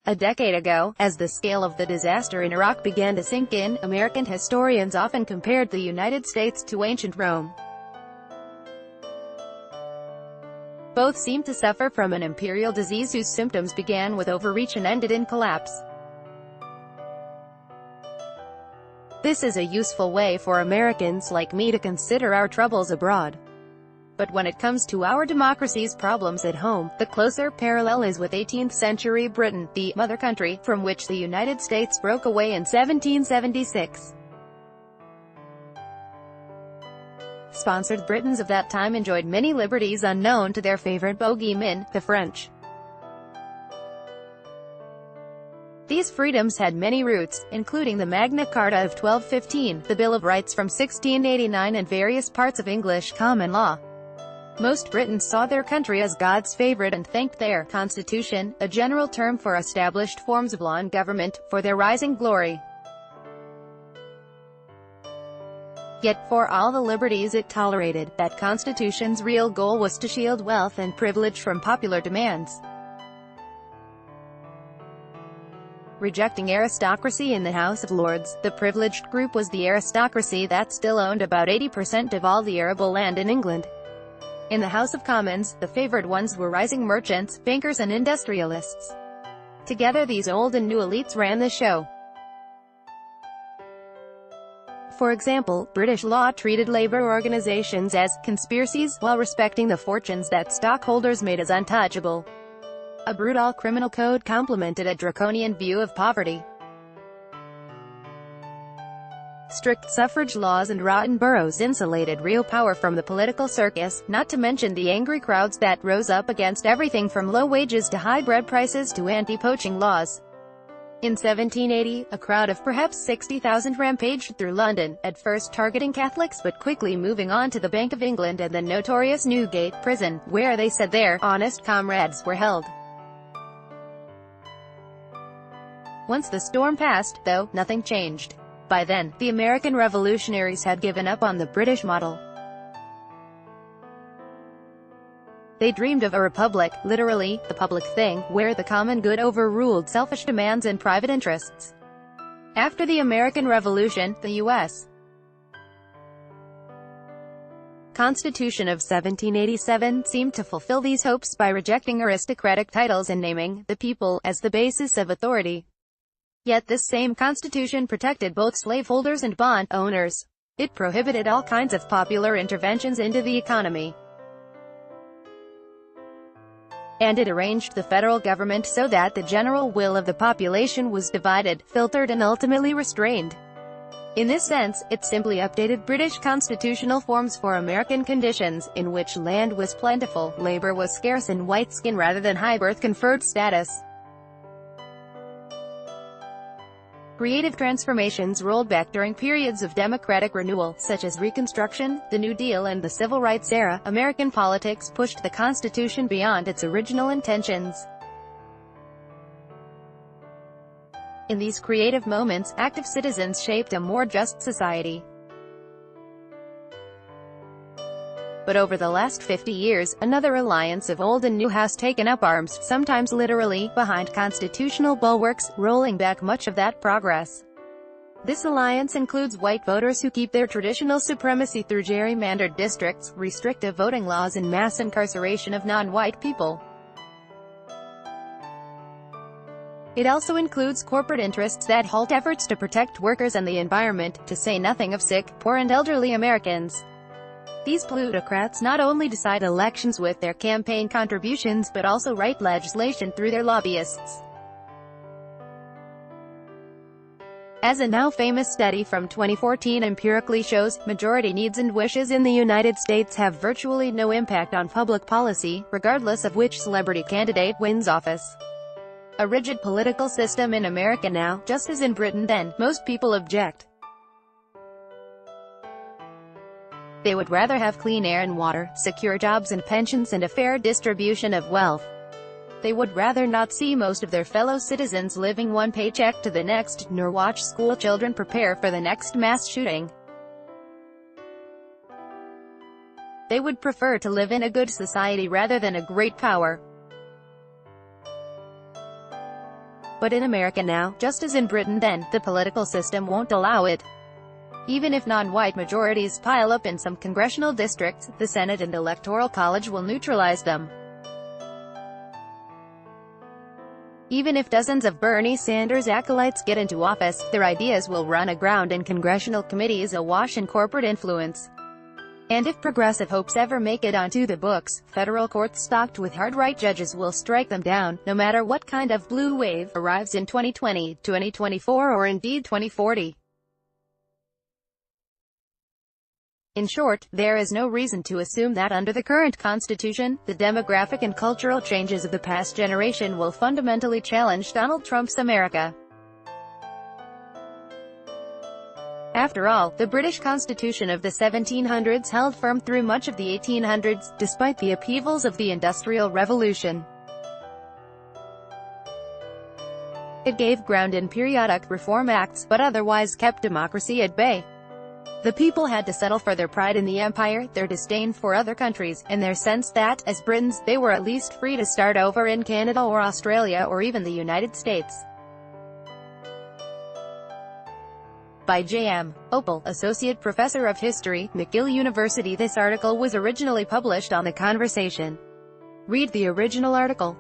A decade ago, as the scale of the disaster in Iraq began to sink in, American historians often compared the United States to ancient Rome. Both seemed to suffer from an imperial disease whose symptoms began with overreach and ended in collapse. This is a useful way for Americans like me to consider our troubles abroad. But when it comes to our democracy's problems at home, the closer parallel is with 18th-century Britain, the mother country, from which the United States broke away in 1776. Sponsored Britons of that time enjoyed many liberties unknown to their favorite bogeymen, the French. These freedoms had many roots, including the Magna Carta of 1215, the Bill of Rights from 1689 and various parts of English common law. Most Britons saw their country as God's favorite and thanked their constitution, a general term for established forms of law and government, for their rising glory. Yet, for all the liberties it tolerated, that constitution's real goal was to shield wealth and privilege from popular demands. Rejecting aristocracy in the House of Lords, the privileged group was the aristocracy that still owned about 80% of all the arable land in England. In the House of Commons, the favored ones were rising merchants, bankers and industrialists. Together these old and new elites ran the show. For example, British law treated labor organizations as conspiracies, while respecting the fortunes that stockholders made as untouchable. A brutal criminal code complemented a draconian view of poverty. Strict suffrage laws and rotten boroughs insulated real power from the political circus, not to mention the angry crowds that rose up against everything from low wages to high bread prices to anti-poaching laws. In 1780, a crowd of perhaps 60,000 rampaged through London, at first targeting Catholics but quickly moving on to the Bank of England and the notorious Newgate prison, where they said their honest comrades were held. Once the storm passed, though, nothing changed. By then, the American revolutionaries had given up on the British model. They dreamed of a republic, literally, the public thing, where the common good overruled selfish demands and private interests. After the American Revolution, the U.S. Constitution of 1787 seemed to fulfill these hopes by rejecting aristocratic titles and naming the people as the basis of authority. Yet this same constitution protected both slaveholders and bond owners. It prohibited all kinds of popular interventions into the economy. And it arranged the federal government so that the general will of the population was divided, filtered and ultimately restrained. In this sense, it simply updated British constitutional forms for American conditions, in which land was plentiful, labor was scarce and white skin rather than high birth conferred status. Creative transformations rolled back during periods of democratic renewal, such as Reconstruction, the New Deal and the Civil Rights era. American politics pushed the Constitution beyond its original intentions. In these creative moments, active citizens shaped a more just society. But over the last 50 years, another alliance of old and new has taken up arms, sometimes literally, behind constitutional bulwarks, rolling back much of that progress. This alliance includes white voters who keep their traditional supremacy through gerrymandered districts, restrictive voting laws and mass incarceration of non-white people. It also includes corporate interests that halt efforts to protect workers and the environment, to say nothing of sick, poor and elderly Americans. These plutocrats not only decide elections with their campaign contributions but also write legislation through their lobbyists. As a now famous study from 2014 empirically shows, majority needs and wishes in the United States have virtually no impact on public policy, regardless of which celebrity candidate wins office. A rigid political system in America now, just as in Britain then, most people object. They would rather have clean air and water, secure jobs and pensions and a fair distribution of wealth. They would rather not see most of their fellow citizens living one paycheck to the next, nor watch school children prepare for the next mass shooting. They would prefer to live in a good society rather than a great power. But in America now, just as in Britain then, the political system won't allow it. Even if non-white majorities pile up in some congressional districts, the Senate and Electoral College will neutralize them. Even if dozens of Bernie Sanders acolytes get into office, their ideas will run aground in congressional committees awash in corporate influence. And if progressive hopes ever make it onto the books, federal courts stocked with hard-right judges will strike them down, no matter what kind of blue wave arrives in 2020, 2024 or indeed 2040. In short, there is no reason to assume that under the current Constitution, the demographic and cultural changes of the past generation will fundamentally challenge Donald Trump's America. After all, the British Constitution of the 1700s held firm through much of the 1800s, despite the upheavals of the Industrial Revolution. It gave ground in periodic reform acts, but otherwise kept democracy at bay. The people had to settle for their pride in the empire, their disdain for other countries, and their sense that, as Britons, they were at least free to start over in Canada or Australia or even the United States. By J.M. Opel, Associate Professor of History, McGill University. This article was originally published on The Conversation. Read the original article.